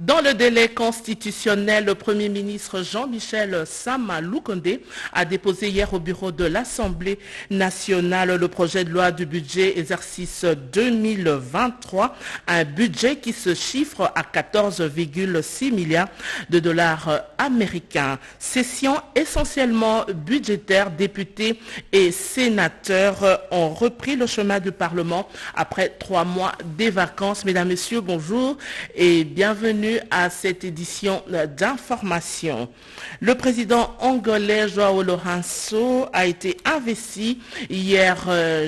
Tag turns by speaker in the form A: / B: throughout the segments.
A: Dans le délai constitutionnel, le Premier ministre Jean-Michel Sama Lukonde a déposé hier au bureau de l'Assemblée nationale le projet de loi du budget exercice 2023, un budget qui se chiffre à 14,6 milliards de dollars américains. Session essentiellement budgétaire, députés et sénateurs ont repris le chemin du Parlement après 3 mois des vacances. Mesdames, Messieurs, bonjour et bienvenue à cette édition d'information. Le président angolais João Lourenço a été investi hier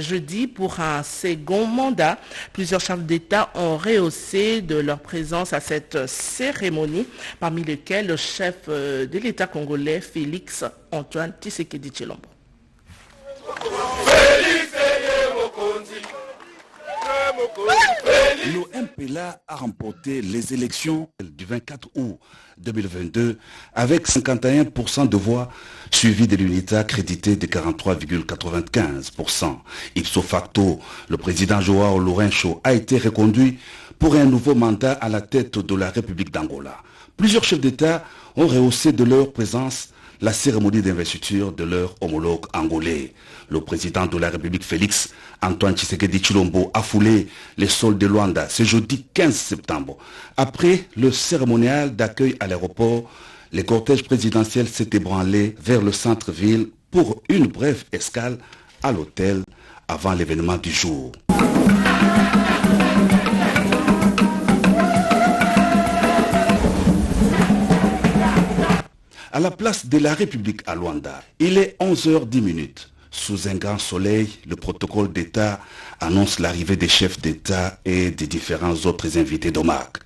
A: jeudi pour un second mandat. Plusieurs chefs d'État ont rehaussé de leur présence à cette cérémonie, parmi lesquels le chef de l'État congolais Félix Antoine Tshisekedi Tshilombo.
B: Le MPLA a remporté les élections du 24 août 2022 avec 51% de voix, suivi de l'UNITA crédité de 43,95%. Ipso facto, le président João Lourenço a été reconduit pour un nouveau mandat à la tête de la République d'Angola. Plusieurs chefs d'État ont rehaussé de leur présence la cérémonie d'investiture de leur homologue angolais. Le président de la République Félix Antoine Tshisekedi Tshilombo a foulé les sols de Luanda ce jeudi 15 septembre. Après le cérémonial d'accueil à l'aéroport, le cortège présidentiel s'est ébranlé vers le centre-ville pour une brève escale à l'hôtel avant l'événement du jour. À la place de la République à Luanda, il est 11h10. Sous un grand soleil, le protocole d'État annonce l'arrivée des chefs d'État et des différents autres invités d'Omark.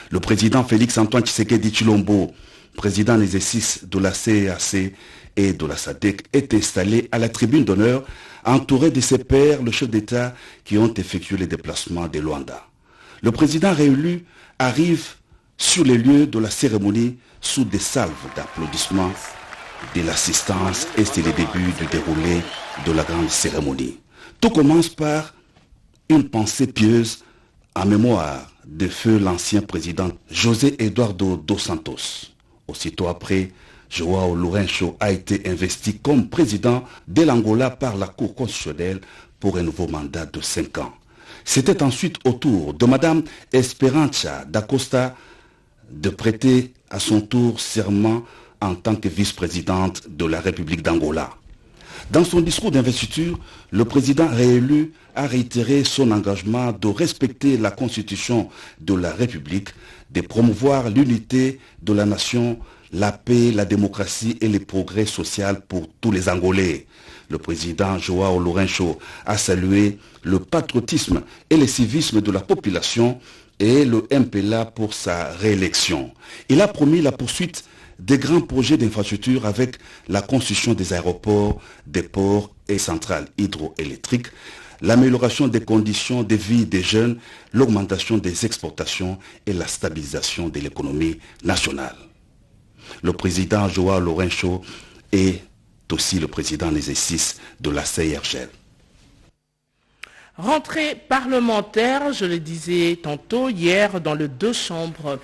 B: Le président Félix Antoine Tshisekedi Tshilombo, président en exercice de la CEAC et de la SADC, est installé à la tribune d'honneur, entouré de ses pairs, le chef d'État qui ont effectué les déplacements de Luanda. Le président réélu arrive sur les lieux de la cérémonie sous des salves d'applaudissements de l'assistance et c'est le début du déroulé de la grande cérémonie. Tout commence par une pensée pieuse en mémoire de feu l'ancien président José Eduardo dos Santos. Aussitôt après, João Lourenço a été investi comme président de l'Angola par la Cour constitutionnelle pour un nouveau mandat de 5 ans. C'était ensuite au tour de Madame Esperança da Costa de prêter à son tour serment en tant que vice-présidente de la République d'Angola. Dans son discours d'investiture, le président réélu a réitéré son engagement de respecter la Constitution de la République, de promouvoir l'unité de la nation, la paix, la démocratie et le progrès social pour tous les Angolais. Le président João Lourenço a salué le patriotisme et le civisme de la population et le MPLA pour sa réélection. Il a promis la poursuite des grands projets d'infrastructure avec la construction des aéroports, des ports et centrales hydroélectriques, l'amélioration des conditions de vie des jeunes, l'augmentation des exportations et la stabilisation de l'économie nationale. Le président João Lourenço est aussi le président en exercice de la CIRGL.
A: Rentrée parlementaire, je le disais tantôt, hier dans les 2 chambres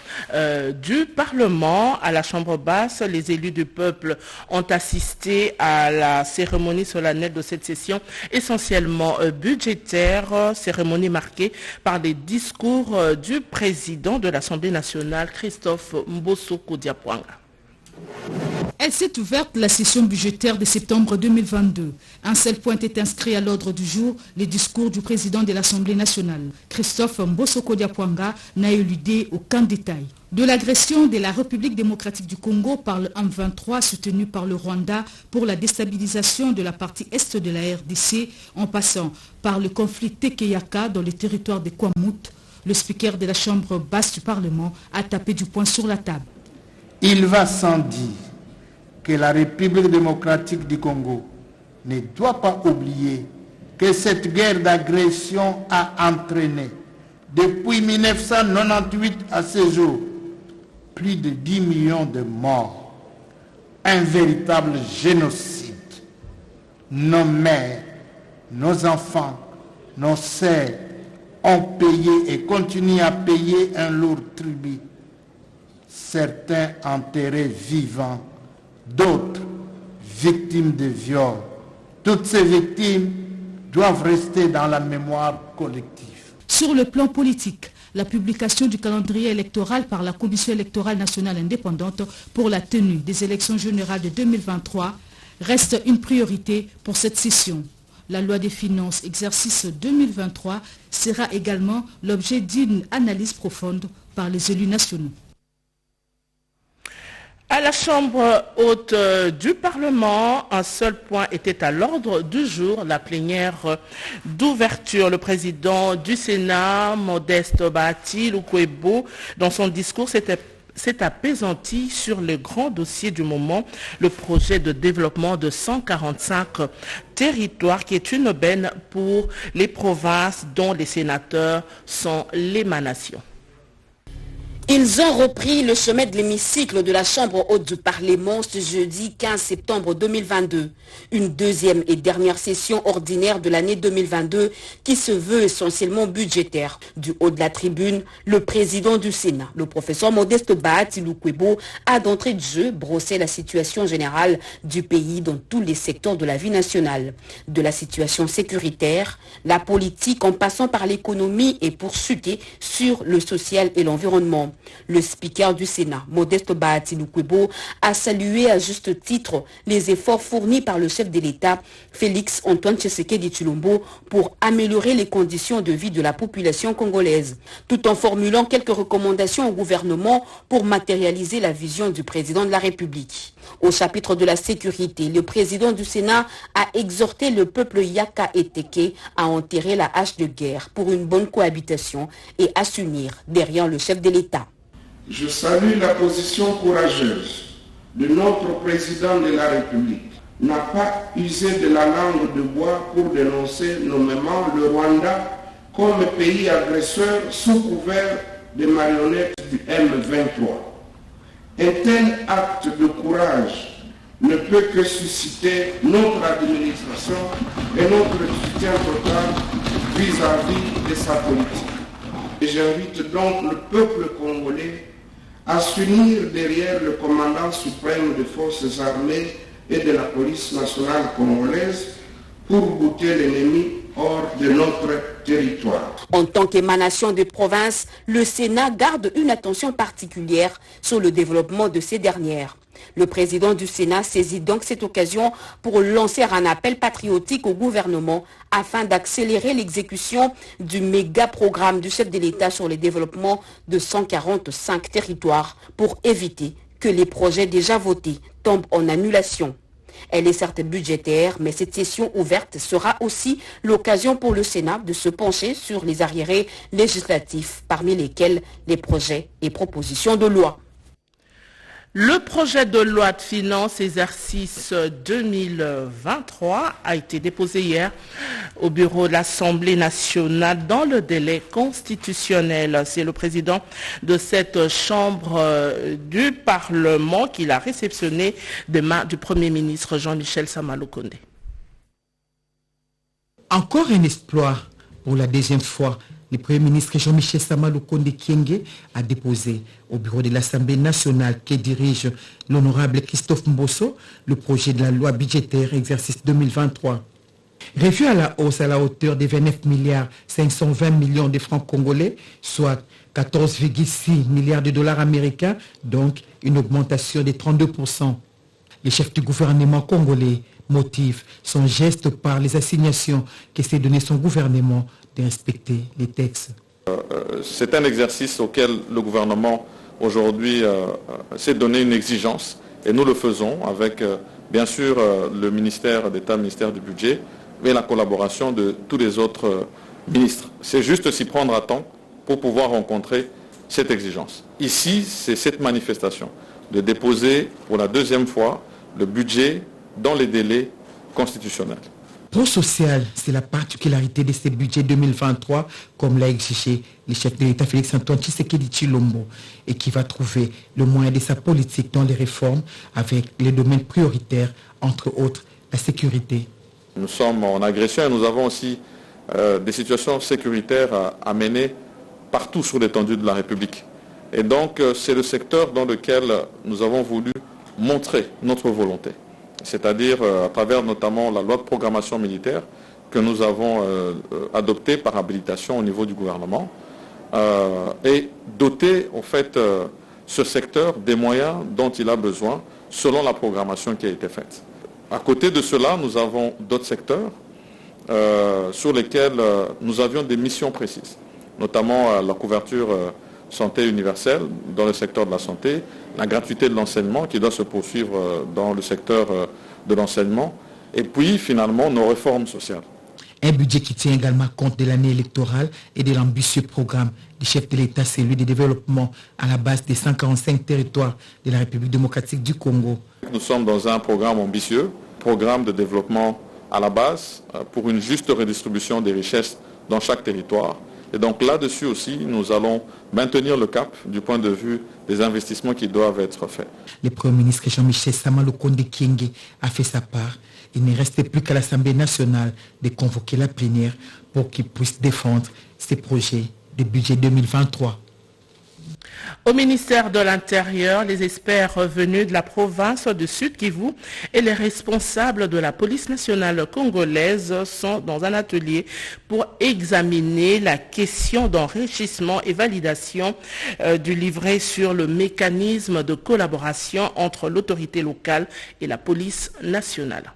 A: du Parlement. À la chambre basse, les élus du peuple ont assisté à la cérémonie solennelle de cette session essentiellement budgétaire, cérémonie marquée par les discours du président de l'Assemblée nationale, Christophe Mbosoko Diapwanga.
C: Elle s'est ouverte la session budgétaire de septembre 2022. Un seul point est inscrit à l'ordre du jour, les discours du président de l'Assemblée nationale. Christophe Mbosoko Diapwanga n'a éludé aucun détail. De l'agression de la République démocratique du Congo par le M23 soutenu par le Rwanda pour la déstabilisation de la partie est de la RDC, en passant par le conflit Tekeyaka dans le territoire de Kwamut, le speaker de la chambre basse du Parlement a tapé du poing sur la table.
D: Il va sans dire que la République démocratique du Congo ne doit pas oublier que cette guerre d'agression a entraîné, depuis 1998 à ce jour, plus de 10 millions de morts. Un véritable génocide. Nos mères, nos enfants, nos sœurs ont payé et continuent à payer un lourd tribut. certains enterrés vivants, d'autres victimes de viols. Toutes ces victimes doivent rester dans la mémoire collective.
C: Sur le plan politique, la publication du calendrier électoral par la Commission électorale nationale indépendante pour la tenue des élections générales de 2023 reste une priorité pour cette session. La loi des finances exercice 2023 sera également l'objet d'une analyse profonde par les élus nationaux.
A: À la Chambre haute du Parlement, un seul point était à l'ordre du jour, la plénière d'ouverture. Le président du Sénat, Modeste Bahati Lukwebo, dans son discours s'est apaisanti sur le grand dossier du moment, le projet de développement de 145 territoires qui est une aubaine pour les provinces dont les sénateurs sont l'émanation.
E: Ils ont repris le sommet de l'hémicycle de la Chambre haute du Parlement ce jeudi 15 septembre 2022. Une deuxième et dernière session ordinaire de l'année 2022 qui se veut essentiellement budgétaire. Du haut de la tribune, le président du Sénat, le professeur Modeste Bahati Lukwebo, a d'entrée de jeu brossé la situation générale du pays dans tous les secteurs de la vie nationale. De la situation sécuritaire, la politique en passant par l'économie et pour chuter sur le social et l'environnement. Le speaker du Sénat, Modeste Bahati Lukwebo, a salué à juste titre les efforts fournis par le chef de l'État, Félix Antoine Tshisekedi Tshilombo, pour améliorer les conditions de vie de la population congolaise, tout en formulant quelques recommandations au gouvernement pour matérialiser la vision du président de la République. Au chapitre de la sécurité, le président du Sénat a exhorté le peuple Yaka et Teke à enterrer la hache de guerre pour une bonne cohabitation et à s'unir derrière le chef de l'État.
F: Je salue la position courageuse de notre président de la République. N'a pas usé de la langue de bois pour dénoncer nommément le Rwanda comme pays agresseur sous couvert des marionnettes du M23. Un tel acte de courage ne peut que susciter notre administration et notre soutien total vis-à-vis de sa politique. Et j'invite donc le peuple congolais à s'unir derrière le commandant suprême des forces armées et de la police nationale congolaise pour bouter l'ennemi hors de notre territoire.
E: En tant qu'émanation des provinces, le Sénat garde une attention particulière sur le développement de ces dernières. Le président du Sénat saisit donc cette occasion pour lancer un appel patriotique au gouvernement afin d'accélérer l'exécution du méga-programme du chef de l'État sur le développement de 145 territoires pour éviter que les projets déjà votés tombent en annulation. Elle est certes budgétaire, mais cette session ouverte sera aussi l'occasion pour le Sénat de se pencher sur les arriérés législatifs, parmi lesquels les projets et propositions de loi.
A: Le projet de loi de finances exercice 2023 a été déposé hier au bureau de l'Assemblée nationale dans le délai constitutionnel. C'est le président de cette chambre du Parlement qui l'a réceptionné des mains du Premier ministre Jean-Michel Sama Lukonde.
G: Encore un exploit pour la deuxième fois. Le Premier ministre Jean-Michel Sama Lukonde Kyenge a déposé au bureau de l'Assemblée nationale que dirige l'honorable Christophe Mbosso le projet de la loi budgétaire exercice 2023. Revu à la hausse à la hauteur de 29 milliards 520 millions de francs congolais, soit 14,6 milliards de dollars américains, donc une augmentation de 32%. Le chef du gouvernement congolais motive son geste par les assignations que s'est donné son gouvernement de respecter les textes.
H: C'est un exercice auquel le gouvernement aujourd'hui s'est donné une exigence et nous le faisons avec bien sûr le ministère d'État, le ministère du Budget et la collaboration de tous les autres ministres. C'est juste s'y prendre à temps pour pouvoir rencontrer cette exigence. Ici, c'est cette manifestation de déposer pour la deuxième fois le budget dans les délais constitutionnels.
G: Pro-social, c'est la particularité de ce budget 2023, comme l'a exigé le chef de l'État Félix Antoine Tshisekedi Tshilombo, et qui va trouver le moyen de sa politique dans les réformes avec les domaines prioritaires, entre autres la sécurité.
H: Nous sommes en agression et nous avons aussi des situations sécuritaires à mener partout sur l'étendue de la République. Et donc, c'est le secteur dans lequel nous avons voulu montrer notre volonté. C'est-à-dire à travers notamment la loi de programmation militaire que nous avons adoptée par habilitation au niveau du gouvernement et doter en fait ce secteur des moyens dont il a besoin selon la programmation qui a été faite. À côté de cela, nous avons d'autres secteurs sur lesquels nous avions des missions précises, notamment la couverture santé universelle dans le secteur de la santé, la gratuité de l'enseignement qui doit se poursuivre dans le secteur de l'enseignement, et puis finalement nos réformes sociales.
G: Un budget qui tient également compte de l'année électorale et de l'ambitieux programme du chef de l'État, celui de développement à la base des 145 territoires de la République démocratique du Congo.
H: Nous sommes dans un programme ambitieux, programme de développement à la base pour une juste redistribution des richesses dans chaque territoire. Et donc là-dessus aussi, nous allons maintenir le cap du point de vue des investissements qui doivent être faits.
G: Le Premier ministre Jean-Michel Sama Lukonde Kyenge a fait sa part. Il ne restait plus qu'à l'Assemblée nationale de convoquer la plénière pour qu'il puisse défendre ses projets de budget 2023.
A: Au ministère de l'Intérieur, les experts venus de la province de Sud-Kivu et les responsables de la police nationale congolaise sont dans un atelier pour examiner la question d'enrichissement et validation du livret sur le mécanisme de collaboration entre l'autorité locale et la police nationale.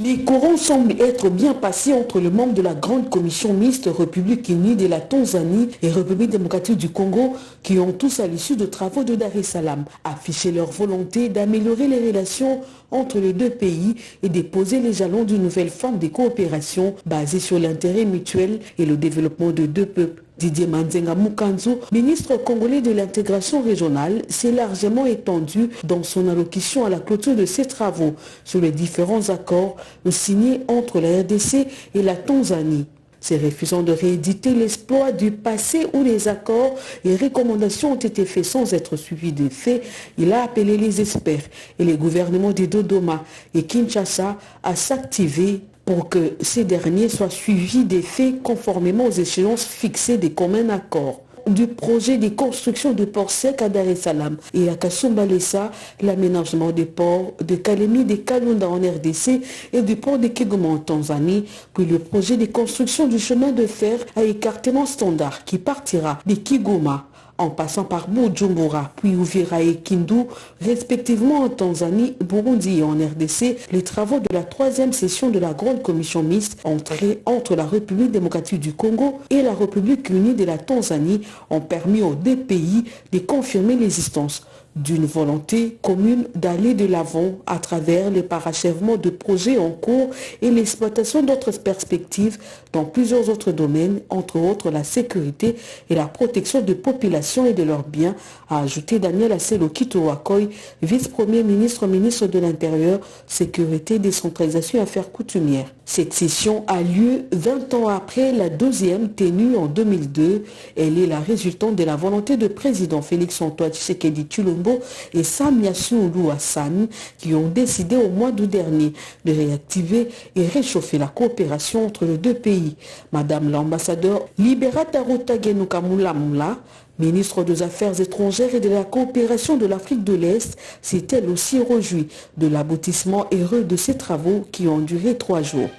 I: Les courants semblent être bien passés entre le membre de la Grande Commission mixte République unie de la Tanzanie et République démocratique du Congo qui ont tous, à l'issue de travaux de Dar es Salaam, affiché leur volonté d'améliorer les relations entre les deux pays et de poser les jalons d'une nouvelle forme de coopération basée sur l'intérêt mutuel et le développement de deux peuples. Didier Manzenga Mukanzu, ministre congolais de l'intégration régionale, s'est largement étendu dans son allocution à la clôture de ses travaux sur les différents accords signés entre la RDC et la Tanzanie. Se refusant de rééditer l'exploit du passé où les accords et recommandations ont été faits sans être suivis de faits, il a appelé les experts et les gouvernements de Dodoma et Kinshasa à s'activer pour que ces derniers soient suivis des faits conformément aux échéances fixées des communs accords. Du projet de construction de ports secs à Dar es Salaam et à Kasumbalesa, l'aménagement des ports de Kalemi de Kalunda en RDC et du port de Kigoma en Tanzanie, puis le projet de construction du chemin de fer à écartement standard qui partira de Kigoma en passant par Bujumbura, puis Uvira et Kindu, respectivement en Tanzanie, Burundi et en RDC, les travaux de la 3e session de la Grande Commission mixte entre la République démocratique du Congo et la République unie de la Tanzanie ont permis aux deux pays de confirmer l'existence d'une volonté commune d'aller de l'avant à travers le parachèvement de projets en cours et l'exploitation d'autres perspectives dans plusieurs autres domaines, entre autres la sécurité et la protection de populations et de leurs biens, a ajouté Daniel Asselo Kito-Wakoy, vice-premier ministre, ministre de l'Intérieur, Sécurité, Décentralisation et Affaires coutumières. Cette session a lieu 20 ans après la 12e tenue en 2002. Elle est la résultante de la volonté de président Félix-Antoine Tshisekedi Tshilombo et Samia Suluhu Hassan qui ont décidé au mois d'août dernier de réactiver et réchauffer la coopération entre les deux pays. Madame l'ambassadeur Liberata Rutagenukamula, ministre des Affaires étrangères et de la coopération de l'Afrique de l'Est, s'est elle aussi réjouie de l'aboutissement heureux de ces travaux qui ont duré 3 jours.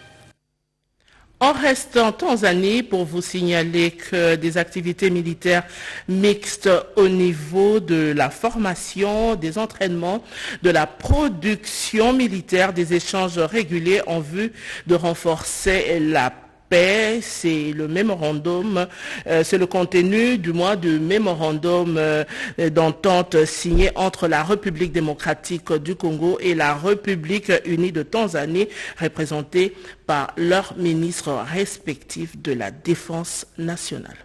A: On reste en Tanzanie pour vous signaler que des activités militaires mixtes au niveau de la formation, des entraînements, de la production militaire, des échanges réguliers en vue de renforcer la paix, c'est le mémorandum, c'est le contenu du mois de mémorandum d'entente signé entre la République démocratique du Congo et la République unie de Tanzanie, représentée par leurs ministres respectifs de la Défense nationale.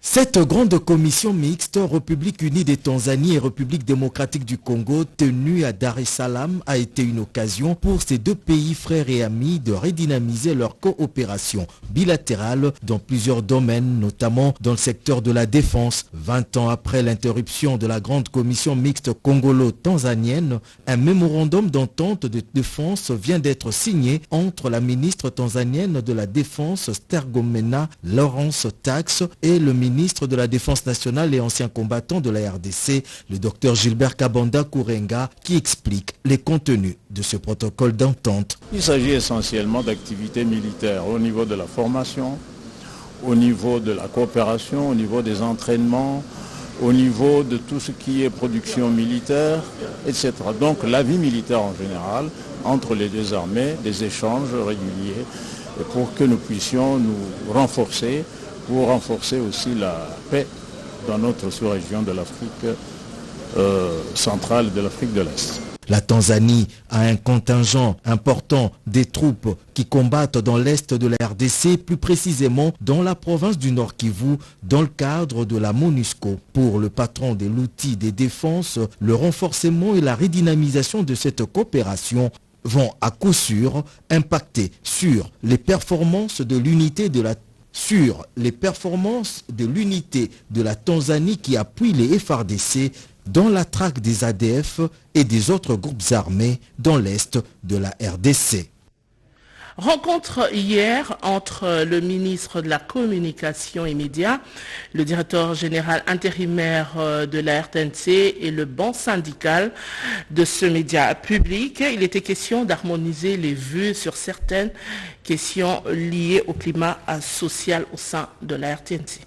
J: Cette grande commission mixte République unie de Tanzanie et République démocratique du Congo tenue à Dar es Salaam a été une occasion pour ces deux pays frères et amis de redynamiser leur coopération bilatérale dans plusieurs domaines, notamment dans le secteur de la défense. 20 ans après l'interruption de la grande commission mixte congolo-tanzanienne, un mémorandum d'entente de défense vient d'être signé entre la ministre tanzanienne de la Défense Stergomena Lawrence Tax et le ministre ministre de la Défense nationale et ancien combattant de la RDC, le docteur Gilbert Kabanda Kourenga, qui explique les contenus de ce protocole d'entente.
K: Il s'agit essentiellement d'activités militaires au niveau de la formation, au niveau de la coopération, au niveau des entraînements, au niveau de tout ce qui est production militaire, etc. Donc la vie militaire en général, entre les deux armées, des échanges réguliers pour que nous puissions nous renforcer, pour renforcer aussi la paix dans notre sous-région de l'Afrique centrale et de l'Afrique de l'Est.
J: La Tanzanie a un contingent important des troupes qui combattent dans l'est de la RDC, plus précisément dans la province du Nord Kivu, dans le cadre de la MONUSCO. Pour le patron de l'outil des défenses, le renforcement et la redynamisation de cette coopération vont à coup sûr impacter sur les performances de l'unité de la Tanzanie qui appuie les FARDC dans la traque des ADF et des autres groupes armés dans l'est de la RDC.
A: Rencontre hier entre le ministre de la Communication et Médias, le directeur général intérimaire de la RTNC et le banc syndical de ce média public. Il était question d'harmoniser les vues sur certaines questions liées au climat social au sein de la RTNC.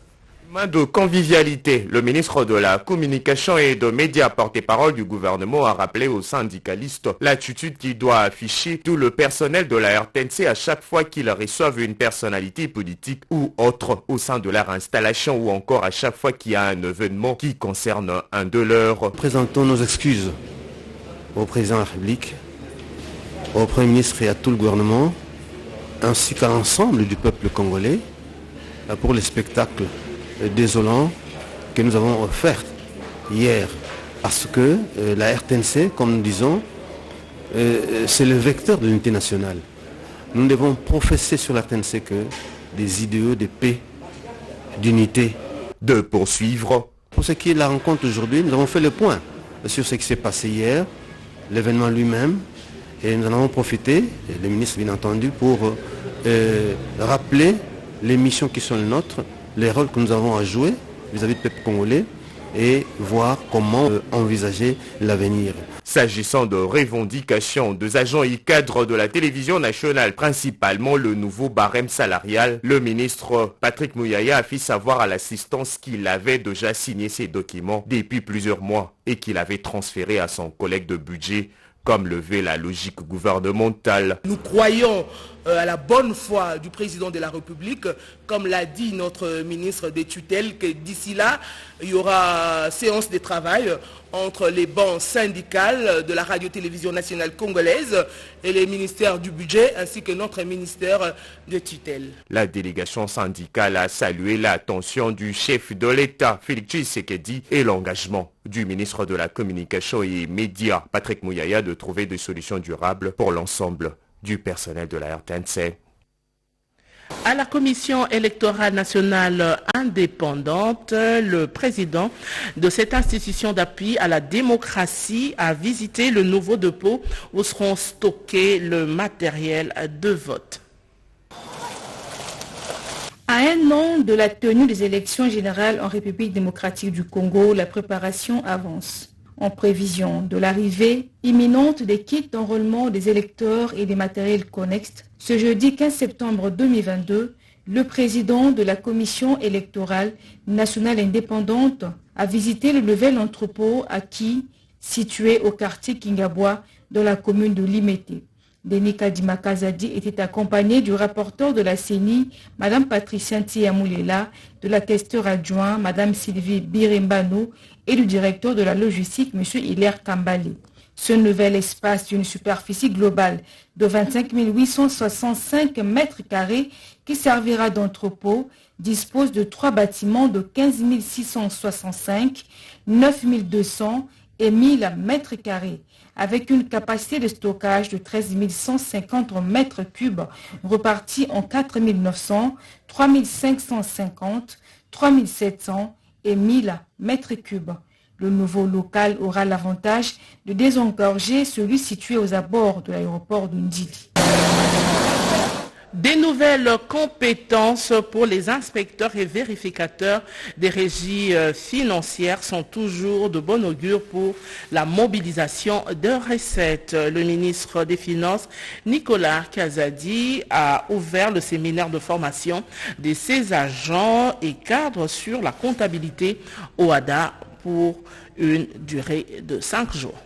L: De convivialité, le ministre de la Communication et de Médias, porte-parole du gouvernement, a rappelé aux syndicalistes l'attitude qui doit afficher tout le personnel de la RTNC à chaque fois qu'ils reçoivent une personnalité politique ou autre au sein de leur installation ou encore à chaque fois qu'il y a un événement qui concerne un de leurs.
M: Présentons nos excuses au président de la République, au Premier ministre et à tout le gouvernement, ainsi qu'à l'ensemble du peuple congolais pour les spectacles désolant que nous avons offert hier, parce que la RTNC, comme nous disons, c'est le vecteur de l'unité nationale. Nous devons professer sur la RTNC que des idéaux de paix, d'unité.
L: De poursuivre.
M: Pour ce qui est de la rencontre aujourd'hui, nous avons fait le point sur ce qui s'est passé hier, l'événement lui-même, et nous en avons profité, le ministre bien entendu, pour rappeler les missions qui sont les nôtres, les rôles que nous avons à jouer vis-à-vis du peuple congolais et voir comment envisager l'avenir.
L: S'agissant de revendications des agents et cadres de la télévision nationale, principalement le nouveau barème salarial, le ministre Patrick Muyaya a fait savoir à l'assistance qu'il avait déjà signé ces documents depuis plusieurs mois et qu'il avait transféré à son collègue de budget, comme le veut la logique gouvernementale.
N: Nous croyons à la bonne foi du président de la République, comme l'a dit notre ministre des tutelles, que d'ici là, il y aura séance de travail entre les bancs syndicales de la radio-télévision nationale congolaise et les ministères du budget, ainsi que notre ministère de tutelle.
L: La délégation syndicale a salué l'attention du chef de l'État, Félix Tshisekedi, et l'engagement du ministre de la Communication et Médias, Patrick Muyaya, de trouver des solutions durables pour l'ensemble du personnel de la RTNC.
A: À la Commission électorale nationale indépendante, le président de cette institution d'appui à la démocratie a visité le nouveau dépôt où seront stockés le matériel de vote.
C: À un an de la tenue des élections générales en République démocratique du Congo, la préparation avance. En prévision de l'arrivée imminente des kits d'enrôlement des électeurs et des matériels connexes, ce jeudi 15 septembre 2022, le président de la Commission électorale nationale indépendante a visité le nouvel entrepôt acquis situé au quartier Kingabwa dans la commune de Limete. Denis Kadima Kazadi était accompagné du rapporteur de la CENI, Mme Patricia Ntiyamoulela, de la questeur adjoint, Mme Sylvie Birembano, et du directeur de la logistique, M. Hilaire Kambale. Ce nouvel espace d'une superficie globale de 25 865 mètres carrés qui servira d'entrepôt dispose de 3 bâtiments de 15 665, 9 200 et 1000 mètres carrés, avec une capacité de stockage de 13 150 mètres cubes repartis en 4 900, 3 550, 3 700 et 1000 mètres cubes. Le nouveau local aura l'avantage de désengorger celui situé aux abords de l'aéroport de Ndili.
A: Des nouvelles compétences pour les inspecteurs et vérificateurs des régies financières sont toujours de bon augure pour la mobilisation de recettes. Le ministre des Finances, Nicolas Kazadi, a ouvert le séminaire de formation de ses agents et cadres sur la comptabilité OHADA pour une durée de 5 jours.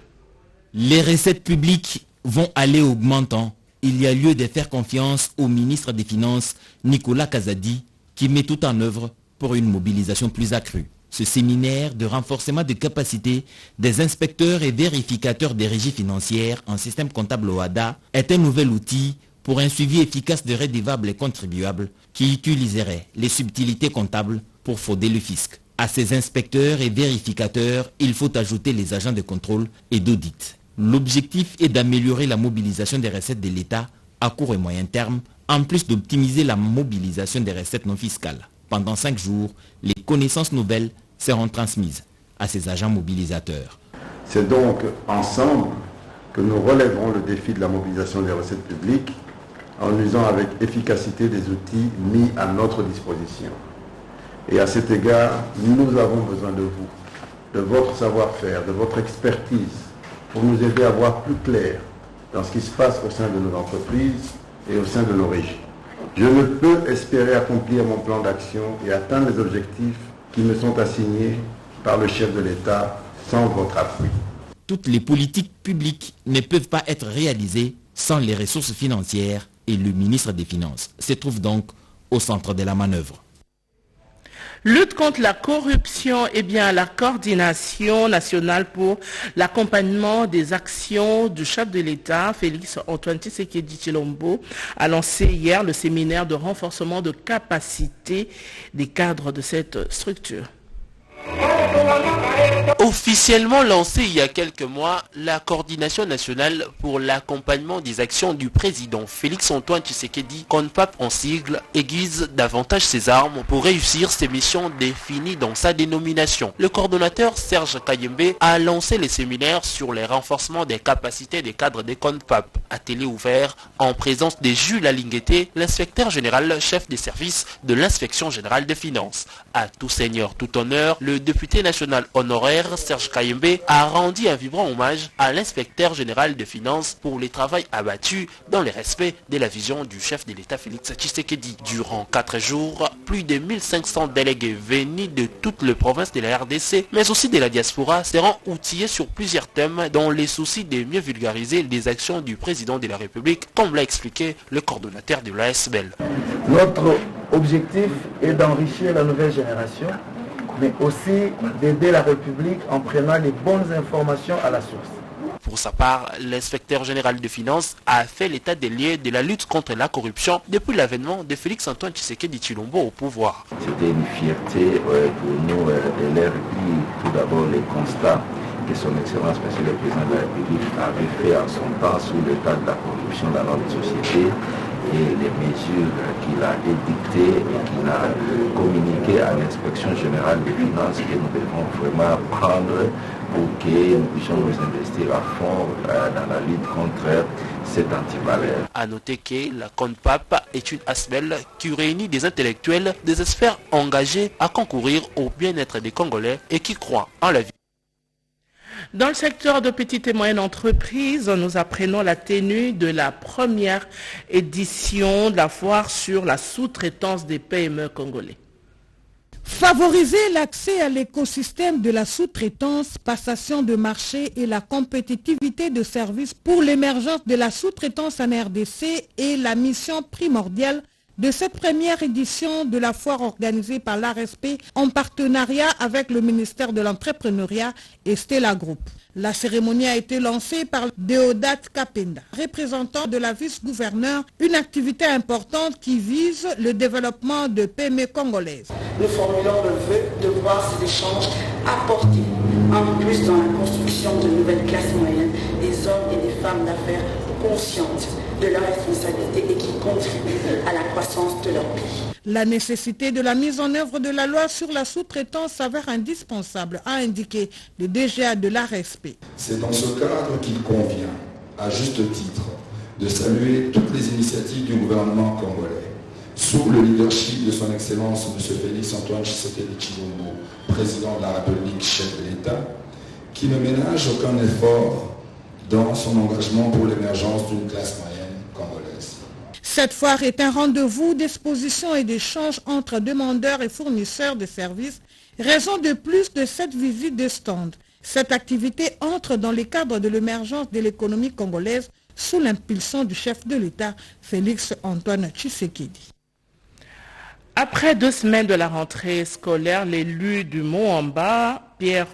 O: Les recettes publiques vont aller augmentant. Il y a lieu de faire confiance au ministre des Finances, Nicolas Kazadi, qui met tout en œuvre pour une mobilisation plus accrue. Ce séminaire de renforcement des capacités des inspecteurs et vérificateurs des régies financières en système comptable OHADA est un nouvel outil pour un suivi efficace des redevables et contribuables qui utiliseraient les subtilités comptables pour frauder le fisc. À ces inspecteurs et vérificateurs, il faut ajouter les agents de contrôle et d'audit. L'objectif est d'améliorer la mobilisation des recettes de l'État à court et moyen terme, en plus d'optimiser la mobilisation des recettes non fiscales. Pendant 5 jours, les connaissances nouvelles seront transmises à ces agents mobilisateurs.
P: C'est donc ensemble que nous relèverons le défi de la mobilisation des recettes publiques en usant avec efficacité des outils mis à notre disposition. Et à cet égard, nous avons besoin de vous, de votre savoir-faire, de votre expertise, pour nous aider à voir plus clair dans ce qui se passe au sein de nos entreprises et au sein de nos régies. Je ne peux espérer accomplir mon plan d'action et atteindre les objectifs qui me sont assignés par le chef de l'État sans votre appui.
O: Toutes les politiques publiques ne peuvent pas être réalisées sans les ressources financières et le ministre des Finances se trouve donc au centre de la manœuvre.
A: Lutte contre la corruption, la coordination nationale pour l'accompagnement des actions du chef de l'État, Félix Antoine Tshisekedi Tshilombo, a lancé hier le séminaire de renforcement de capacité des cadres de cette structure.
Q: Officiellement lancée il y a quelques mois, la coordination nationale pour l'accompagnement des actions du président Félix Antoine Tshisekedi, CONPAP en sigle, aiguise davantage ses armes pour réussir ses missions définies dans sa dénomination. Le coordonnateur Serge Kayembe a lancé les séminaires sur les renforcements des capacités des cadres des CONPAP. Atelier ouvert en présence de Jules Alingueté, l'inspecteur général chef des services de l'inspection générale des finances. À tout seigneur, tout honneur, le député national honoraire Serge Kayembe a rendu un vibrant hommage à l'inspecteur général des finances pour les travaux abattus dans le respect de la vision du chef de l'État Félix Tshisekedi. Durant 4 jours, plus de 1500 délégués venus de toutes les provinces de la RDC, mais aussi de la diaspora, seront outillés sur plusieurs thèmes dans les soucis de mieux vulgariser les actions du président de la République, comme l'a expliqué le coordonnateur de l'ASBEL.
R: Notre objectif est d'enrichir la nouvelle génération, mais aussi d'aider la République en prenant les bonnes informations à la source.
Q: Pour sa part, l'inspecteur général des finances a fait l'état des lieux de la lutte contre la corruption depuis l'avènement de Félix Antoine Tshisekedi Tshilombo au pouvoir.
R: C'était une fierté pour nous de leur dire tout d'abord les constats que son Excellence Monsieur le Président de la République avait fait en son temps sous l'état de la corruption dans notre société et les mesures qu'il a édictées et qu'il a communiquées à l'inspection générale des finances que nous devons vraiment prendre pour que nous puissions nous investir à fond dans la lutte contre cette antivaleur.
Q: A noter que la CONPAP est une ASBEL qui réunit des intellectuels, des experts engagés à concourir au bien-être des Congolais et qui croient en la vie.
A: Dans le secteur de petites et moyennes entreprises, nous apprenons la tenue de la première édition de la foire sur la sous-traitance des PME congolais.
S: Favoriser l'accès à l'écosystème de la sous-traitance, passation de marché et la compétitivité de services pour l'émergence de la sous-traitance en RDC est la mission primordiale de cette première édition de la foire organisée par l'ARSP en partenariat avec le ministère de l'Entrepreneuriat et Stella Group. La cérémonie a été lancée par Deodat Kapenda, représentant de la vice-gouverneur, une activité importante qui vise le développement de PME congolaises.
T: Nous formulons le vœu de voir ces échanges apporter en plus dans la construction de nouvelles classes moyennes, des hommes et des femmes d'affaires conscientes de leurs responsabilités et qui contribuent à la croissance de leur pays.
S: La nécessité de la mise en œuvre de la loi sur la sous-traitance s'avère indispensable, a indiqué le DGA de l'ARSP.
U: C'est dans ce cadre qu'il convient, à juste titre, de saluer toutes les initiatives du gouvernement congolais, sous le leadership de son Excellence M. Félix Antoine Tshisekedi Tshilombo, président de la République, chef de l'État, qui ne ménage aucun effort dans son engagement pour l'émergence d'une classe moyenne congolaise.
S: Cette foire est un rendez-vous d'exposition et d'échange entre demandeurs et fournisseurs de services, raison de plus de cette visite de stand. Cette activité entre dans le cadre de l'émergence de l'économie congolaise sous l'impulsion du chef de l'État, Félix Antoine Tshisekedi.
A: Après 2 semaines de la rentrée scolaire, l'élu du Mont-en-Bas, Pierre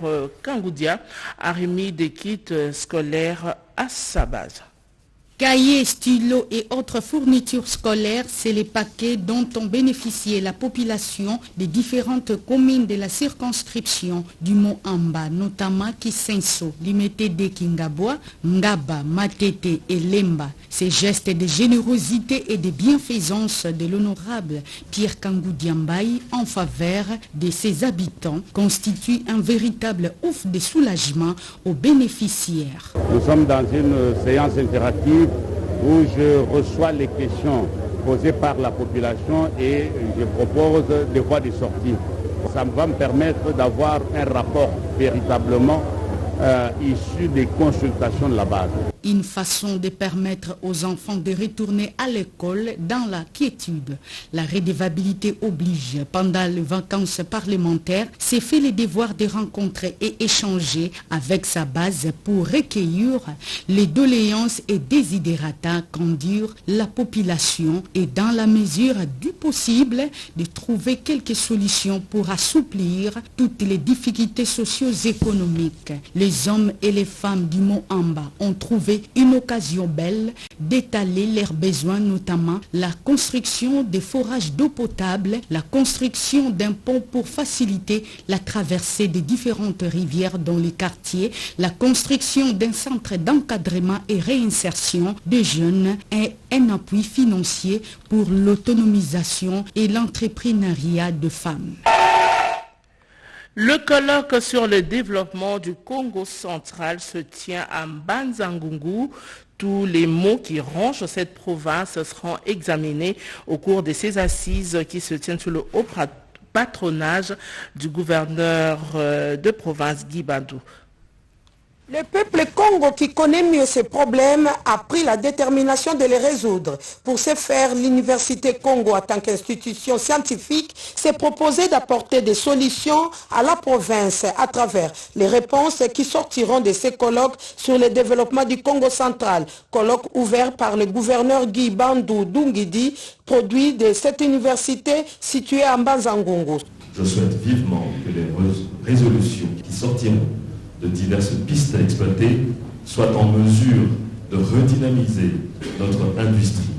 A: Kangoudia, a remis des kits scolaires à sa base.
C: Cahiers, stylos et autres fournitures scolaires, c'est les paquets dont ont bénéficié la population des différentes communes de la circonscription du Mont-en-Bas, notamment Kisenso, Limete Kingabwa, Ngaba, Matete et Lemba. Ces gestes de générosité et de bienfaisance de l'honorable Pierre Kangoudia Mbaye en faveur de ses habitants constituent un véritable ouf de soulagement aux bénéficiaires.
V: Nous sommes dans une séance interactive où je reçois les questions posées par la population et je propose des voies de sortie. Ça va me permettre d'avoir un rapport véritablement issu des consultations de la base.
C: Une façon de permettre aux enfants de retourner à l'école dans la quiétude. La redevabilité oblige. Pendant les vacances parlementaires, c'est fait le devoir de rencontrer et échanger avec sa base pour recueillir les doléances et désidérata qu'endure la population et dans la mesure du possible de trouver quelques solutions pour assouplir toutes les difficultés socio-économiques. Les hommes et les femmes du Mont-en-Bas ont trouvé une occasion belle d'étaler leurs besoins, notamment la construction des forages d'eau potable, la construction d'un pont pour faciliter la traversée des différentes rivières dans les quartiers, la construction d'un centre d'encadrement et réinsertion des jeunes et un appui financier pour l'autonomisation et l'entrepreneuriat de femmes.
A: Le colloque sur le développement du Congo central se tient à Mbanza-Ngungu. Tous les mots qui rongent cette province seront examinés au cours de ces assises qui se tiennent sous le haut patronage du gouverneur de province Guy Bandou.
W: Le peuple Congo, qui connaît mieux ces problèmes, a pris la détermination de les résoudre. Pour ce faire, l'Université Congo, en tant qu'institution scientifique, s'est proposé d'apporter des solutions à la province à travers les réponses qui sortiront de ces colloques sur le développement du Congo central. Colloque ouvert par le gouverneur Guy Bandou Dungidi, produit de cette université située à Mbanza-Ngungu.
X: Je souhaite vivement que les résolutions qui sortiront de diverses pistes à exploiter soient en mesure de redynamiser notre industrie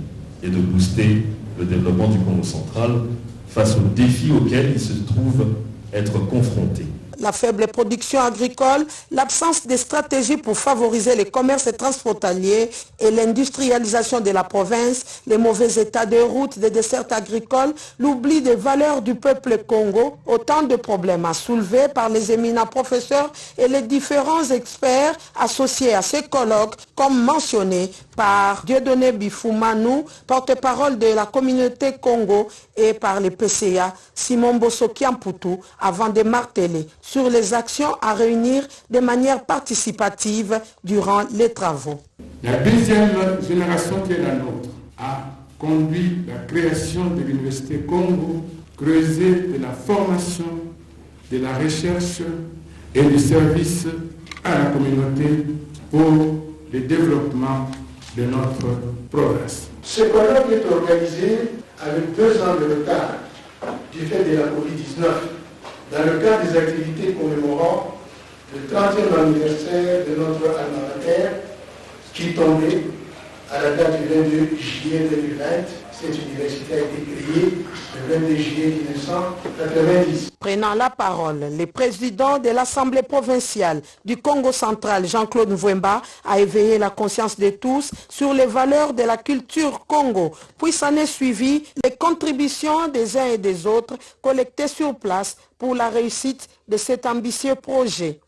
X: et de booster le développement du Congo central face aux défis auxquels il se trouve être confronté.
W: La faible production agricole, l'absence de stratégies pour favoriser les commerces transfrontaliers et l'industrialisation de la province, les mauvais états des routes, des dessertes agricoles, l'oubli des valeurs du peuple Congo, autant de problèmes à soulever par les éminents professeurs et les différents experts associés à ces colloques, comme mentionné par Dieudonné Bifoumanou, porte-parole de la communauté Congo, et par les PCA, Simon Bosso Kiamputu, avant de marteler sur les actions à réunir de manière participative durant les travaux.
Y: La deuxième génération qui est la nôtre a conduit la création de l'Université Congo, creusé de la formation, de la recherche et du service à la communauté pour le développement de notre province.
D: Ce colloque est organisé avec 2 ans de retard du fait de la Covid-19 dans le cadre des activités commémorant le 30e anniversaire de notre alma mater qui tombait à la date du 22 juillet 2020. Cette université a été créée le 22 juillet 1990.
W: Prenant la parole, le président de l'Assemblée provinciale du Congo central, Jean-Claude Mvouemba, a éveillé la conscience de tous sur les valeurs de la culture Congo. Puis s'en est suivi les contributions des uns et des autres collectées sur place pour la réussite de cet ambitieux projet.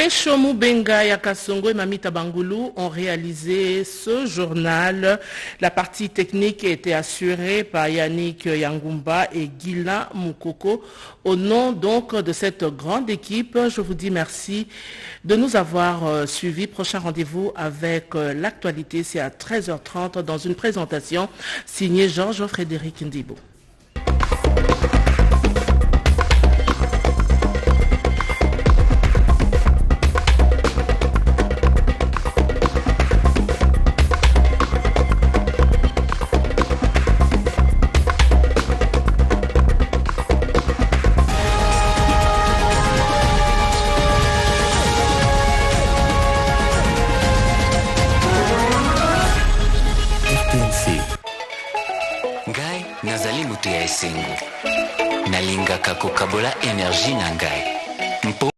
A: Peshomu Benga, Yakasongo et Mamita Bangoulou ont réalisé ce journal. La partie technique a été assurée par Yannick Yangumba et Gila Moukoko. Au nom donc de cette grande équipe, je vous dis merci de nous avoir suivis. Prochain rendez-vous avec l'actualité, c'est à 13h30 dans une présentation signée Georges-Frédéric Ndibo.
B: Nazali mutu ya esengo nalingaka kokabola énergie na ngai.